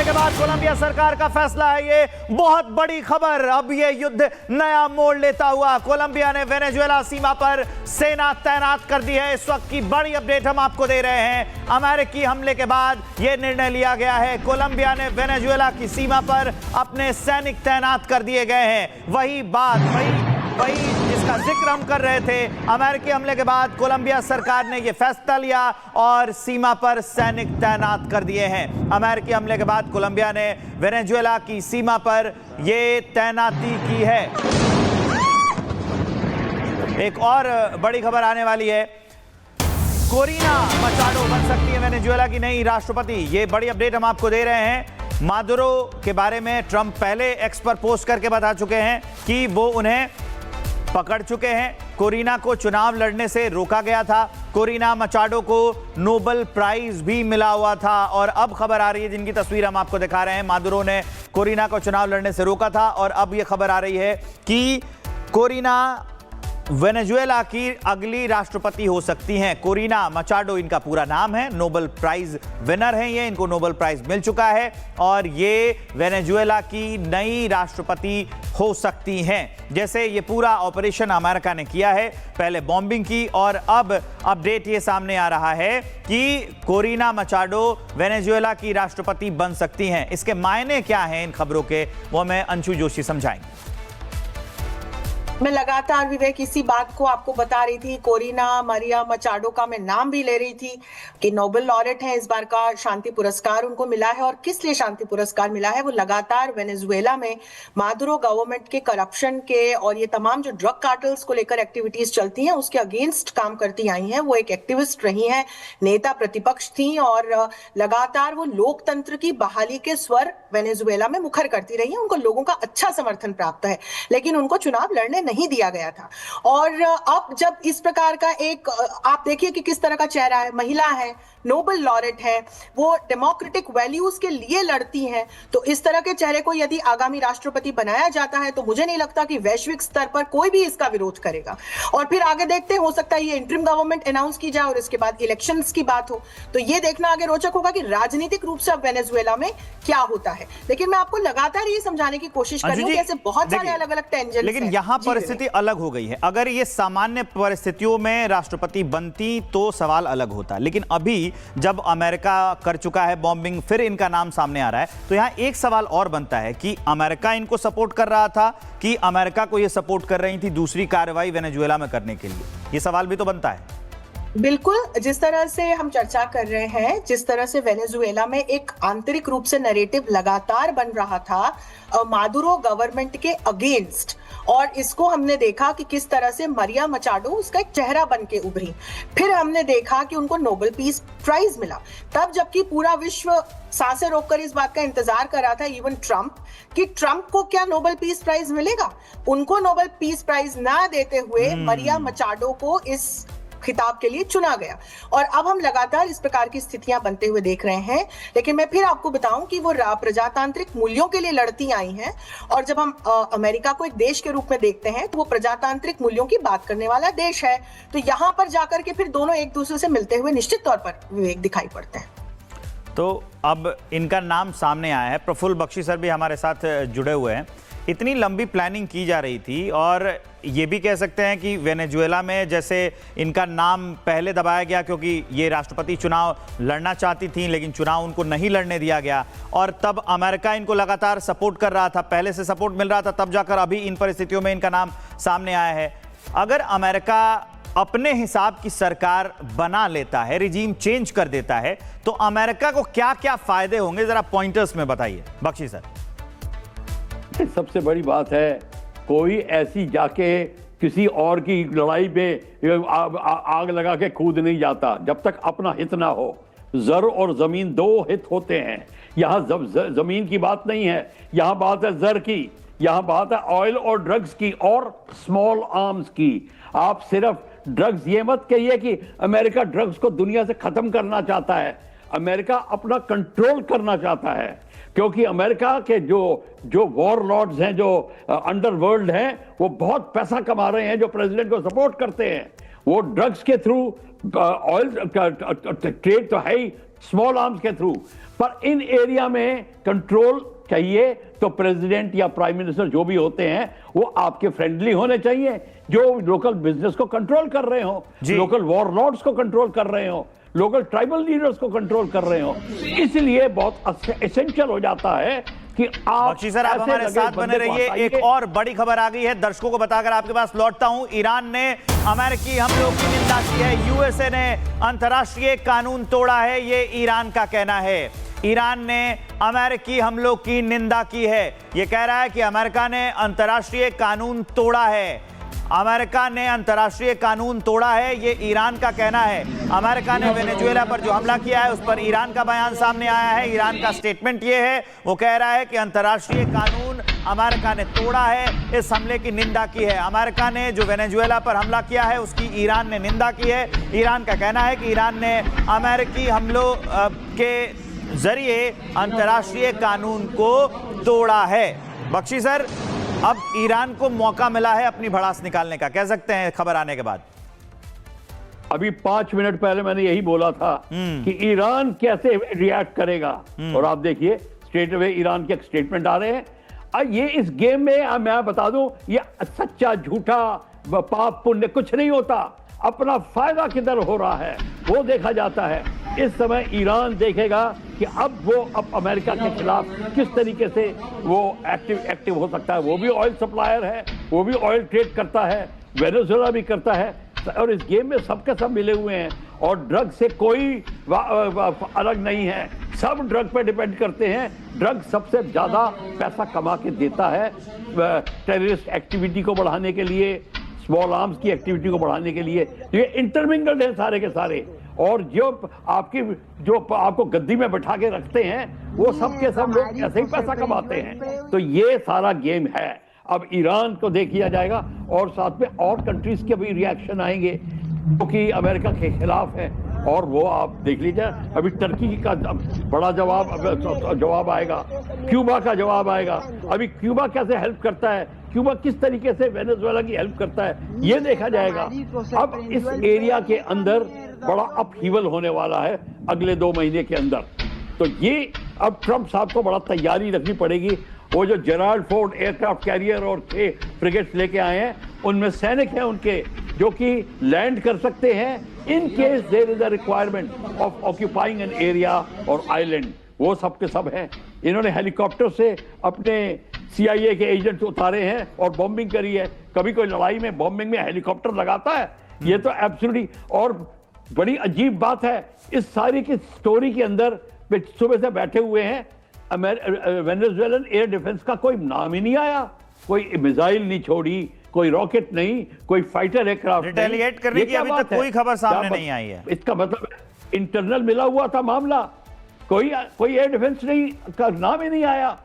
हमले के बाद कोलंबिया सरकार का फैसला है ये बहुत बड़ी खबर। अब ये युद्ध नया मोड़ लेता हुआ कोलंबिया ने वेनेजुएला सीमा पर सेना तैनात कर दी है। इस वक्त की बड़ी अपडेट हम आपको दे रहे हैं। अमेरिकी हमले के बाद यह निर्णय लिया गया है। कोलंबिया ने वेनेजुएला की सीमा पर अपने सैनिक तैनात कर दिए गए हैं। वही बात वही जिसका जिक्र हम कर रहे थे। अमेरिकी हमले के बाद कोलंबिया सरकार ने यह फैसला लिया और सीमा पर सैनिक तैनात कर दिए हैं। अमेरिकी हमले के बाद कोलंबिया ने वेनेजुएला की सीमा पर यह तैनाती की है। एक और बड़ी खबर आने वाली है। कोरिना मचाडो बन सकती है वेनेजुएला की नई राष्ट्रपति। ये बड़ी अपडेट हम आपको दे रहे हैं। मादुरो के बारे में ट्रंप पहले एक्स पर पोस्ट करके बता चुके हैं कि वो उन्हें पकड़ चुके हैं। कोरिना को चुनाव लड़ने से रोका गया था। कोरिना मचाडो को नोबेल प्राइज भी मिला हुआ था और अब खबर आ रही है, जिनकी तस्वीर हम आपको दिखा रहे हैं। मादुरो ने कोरिना को चुनाव लड़ने से रोका था और अब यह खबर आ रही है कि कोरिना वेनेजुएला की अगली राष्ट्रपति हो सकती हैं। कोरिना मचाडो इनका पूरा नाम है। नोबेल प्राइज विनर हैं ये, इनको नोबेल प्राइज मिल चुका है और ये वेनेजुएला की नई राष्ट्रपति हो सकती हैं। जैसे ये पूरा ऑपरेशन अमेरिका ने किया है, पहले बॉम्बिंग की और अब अपडेट ये सामने आ रहा है कि कोरिना मचाडो वेनेजुएला की राष्ट्रपति बन सकती हैं। इसके मायने क्या हैं इन खबरों के, वो मैं अंशु जोशी समझाएंगे। मैं लगातार विवेक इसी बात को आपको बता रही थी। कोरिना मरिया मचाडो का मैं नाम भी ले रही थी कि नोबेल लॉरेट है, इस बार का शांति पुरस्कार उनको मिला है। और किस लिए शांति पुरस्कार मिला है? वो लगातार वेनेजुएला में मादुरो गवर्नमेंट के करप्शन के और ये तमाम जो ड्रग कार्टल्स को लेकर एक्टिविटीज चलती हैं उसके अगेंस्ट काम करती आई हैं। वो एक एक्टिविस्ट रही हैं, नेता प्रतिपक्ष थी और लगातार वो लोकतंत्र की बहाली के स्वर वेनेजुएला में मुखर करती रही है। उनको लोगों का अच्छा समर्थन प्राप्त है, लेकिन उनको चुनाव लड़ने नहीं दिया गया था। और अब जब इस प्रकार का एक आप देखिए कि किस तरह का चेहरा है, महिला है, नोबेल लॉरेट है, वो डेमोक्रेटिक वैल्यूज के लिए लड़ती हैं, तो इस तरह के चेहरे को यदि आगामी राष्ट्रपति बनाया जाता है तो मुझे नहीं लगता कि वैश्विक स्तर पर कोई भी इसका विरोध करेगा। और फिर आगे देखते हैं, हो सकता है ये इंटरिम गवर्नमेंट अनाउंस की जाए और इसके बाद इलेक्शंस की बात हो, तो ये देखना आगे रोचक होगा कि राजनीतिक रूप से अब वेनेजुएला में क्या होता है। लेकिन मैं आपको लगातार ये समझाने की कोशिश कर रही हूं कि ऐसे बहुत सारे अलग अलग टेंजेंट्स लेकिन यहां परिस्थिति अलग हो गई है। अगर ये सामान्य परिस्थितियों में राष्ट्रपति बनती तो सवाल अलग होता, लेकिन अभी जब अमेरिका कर चुका है बॉम्बिंग, फिर इनका नाम सामने आ रहा है, तो यहां एक सवाल और बनता है कि अमेरिका इनको सपोर्ट कर रहा था कि अमेरिका को यह सपोर्ट कर रही थी दूसरी कार्रवाई वेनेजुएला में करने के लिए? यह सवाल भी तो बनता है। बिल्कुल, जिस तरह से हम चर्चा कर रहे हैं, जिस तरह से वेनेजुएला में एक आंतरिक रूप से नैरेटिव लगातार बन रहा था मादुरो गवर्नमेंट के अगेंस्ट, और इसको हमने देखा कि किस तरह से मरिया मचाडो उसका एक चेहरा बन के उभरी। फिर हमने देखा कि उनको नोबेल पीस प्राइज मिला, तब जबकि पूरा विश्व सांसें रोककर इस बात का इंतजार कर रहा था, इवन ट्रंप, कि ट्रंप को क्या नोबेल पीस प्राइज मिलेगा। उनको नोबेल पीस प्राइज ना देते हुए मरिया मचाडो को इस खिताब के लिए चुना गया। और अब हम लगातार इस प्रकार की स्थितियां बनते हुए देख रहे हैं। लेकिन मैं फिर आपको बताऊं कि वो प्रजातांत्रिक मूल्यों के लिए लड़ती आई हैं, और जब हम अमेरिका को एक देश के रूप में देखते हैं तो वो प्रजातांत्रिक मूल्यों की बात करने वाला देश है। तो यहां पर जाकर के फिर दोनों एक दूसरे से मिलते हुए निश्चित तौर पर विवेक दिखाई पड़ते हैं। तो अब इनका नाम सामने आया है। प्रफुल्ल बख्शी सर भी हमारे साथ जुड़े हुए हैं। इतनी लंबी प्लानिंग की जा रही थी और ये भी कह सकते हैं कि वेनेजुएला में जैसे इनका नाम पहले दबाया गया क्योंकि ये राष्ट्रपति चुनाव लड़ना चाहती थी, लेकिन चुनाव उनको नहीं लड़ने दिया गया और तब अमेरिका इनको लगातार सपोर्ट कर रहा था, पहले से सपोर्ट मिल रहा था, तब जाकर अभी इन परिस्थितियों में इनका नाम सामने आया है। अगर अमेरिका अपने हिसाब की सरकार बना लेता है, रिजीम चेंज कर देता है, तो अमेरिका को क्या क्या फायदे होंगे, जरा पॉइंटर्स में बताइए बख्शी सर। सबसे बड़ी बात है, कोई ऐसी जाके किसी और की लड़ाई में आग लगा के कूद नहीं जाता जब तक अपना हित ना हो। जर और जमीन दो हित होते हैं। यहाँ जमीन की बात नहीं है, यहाँ बात है जर की, यहाँ बात है ऑयल और ड्रग्स की और स्मॉल आर्म्स की। आप सिर्फ ड्रग्स, ये मत कहिए कि अमेरिका ड्रग्स को दुनिया से खत्म करना चाहता है। अमेरिका अपना कंट्रोल करना चाहता है, क्योंकि अमेरिका के जो वॉर लॉर्ड्स हैं, जो अंडरवर्ल्ड हैं, वो बहुत पैसा कमा रहे हैं, जो प्रेसिडेंट को सपोर्ट करते हैं। वो ड्रग्स के थ्रू ऑयल ट्रेड तो है ही, स्मॉल आर्म्स के थ्रू। पर इन एरिया में कंट्रोल चाहिए तो प्रेसिडेंट या प्राइम मिनिस्टर जो भी होते हैं वो आपके फ्रेंडली होने चाहिए, जो लोकल बिजनेस को कंट्रोल कर रहे हो, लोकल वॉरलॉर्ड्स को कंट्रोल कर रहे हो, लोकल ट्राइबल लीडर्स को कंट्रोल कर रहे हो। इसलिए बहुत एसेंशियल हो जाता है कि आप बख्शी सर, आप हमारे साथ बने रहिए। एक और बड़ी खबर आ गई है, दर्शकों को बताकर आपके पास लौटता हूं। ईरान ने अमेरिकी हमलों की निंदा की है। यूएसए ने अंतर्राष्ट्रीय कानून तोड़ा है, ये ईरान का कहना है। ईरान ने अमेरिकी हमलों की निंदा की है। यह कह रहा है कि अमेरिका ने अंतर्राष्ट्रीय कानून तोड़ा है। अमेरिका ने अंतर्राष्ट्रीय कानून तोड़ा है, ये ईरान का कहना है। अमेरिका ने वेनेजुएला पर जो हमला किया है उस पर ईरान का बयान सामने आया है। ईरान का स्टेटमेंट ये है, वो कह रहा है कि अंतर्राष्ट्रीय कानून अमेरिका ने तोड़ा है, इस हमले की निंदा की है। अमेरिका ने जो वेनेजुएला पर हमला किया है उसकी ईरान ने निंदा की है। ईरान का कहना है कि ईरान ने अमेरिकी हमलों के जरिए अंतर्राष्ट्रीय कानून को तोड़ा है। बख्शी सर, अब ईरान को मौका मिला है अपनी भड़ास निकालने का, कह सकते हैं खबर आने के बाद। अभी 5 मिनट पहले मैंने यही बोला था कि ईरान कैसे रिएक्ट करेगा, और आप देखिए स्ट्रेट अवे ईरान के स्टेटमेंट आ रहे हैं। ये इस गेम में मैं बता दूं, ये सच्चा झूठा पाप पुण्य कुछ नहीं होता, अपना फायदा किधर हो रहा है वो देखा जाता है। इस समय ईरान देखेगा कि अब अमेरिका के खिलाफ किस तरीके से वो एक्टिव हो सकता है। वो भी ऑयल सप्लायर है, वो भी ऑयल ट्रेड करता है, वेनेजुएला भी करता है, और इस गेम में सबके सब मिले हुए हैं। और ड्रग से कोई अलग नहीं है, सब ड्रग पे डिपेंड करते हैं। ड्रग सबसे ज्यादा पैसा कमा के देता है टेररिस्ट एक्टिविटी को बढ़ाने के लिए, स्मॉल आर्म्स की एक्टिविटी को बढ़ाने के लिए। ये इंटरमिंगल्ड है सारे के सारे, और जो आपको गद्दी में बैठा के रखते हैं वो सब के सब लोग ऐसे ही पैसा कमाते हैं। तो ये सारा गेम है। अब ईरान को देख लिया जाएगा, और साथ में और कंट्रीज के भी रिएक्शन आएंगे क्योंकि अमेरिका के खिलाफ है, और वो आप देख लीजिए। अभी टर्की का बड़ा जवाब आएगा, क्यूबा का जवाब आएगा। अभी क्यूबा कैसे हेल्प करता है, क्यूबा किस तरीके से वेनेजुएला की हेल्प करता है, ये देखा जाएगा। अब इस एरिया के अंदर बड़ा अपहीवल होने वाला है अगले 2 महीने के अंदर। तो ये अब ट्रंप साहब को बड़ा तैयारी रखनी पड़ेगी। वो जो जेराल्ड फोर्ड एयरक्राफ्ट कैरियर और 6 फ्रिगेट्स लेके आए हैं, उनमें सैनिक हैं उनके जो कि लैंड कर सकते हैं in case there is a requirement of occupying an area और आइलैंड। वो सब के सब हैं। इन्होंने हेलीकॉप्टर से अपने CIA के एजेंट्स उतारे हैं और बॉम्बिंग करी है। कभी कोई लड़ाई में बॉम्बिंग में हेलीकॉप्टर लगाता है? ये तो एब्सोल्युटली, और बड़ी अजीब बात है इस सारी की स्टोरी के अंदर, सुबह से बैठे हुए हैं, वेनेजुएलन एयर डिफेंस का कोई नाम ही नहीं आया, कोई मिसाइल नहीं छोड़ी, कोई रॉकेट नहीं, कोई फाइटर एयरक्राफ्ट रिटेलिएट करने की अभी तक कोई खबर सामने नहीं आई है। इसका मतलब इंटरनल मिला हुआ था मामला, कोई एयर डिफेंस नहीं का नाम ही नहीं आया।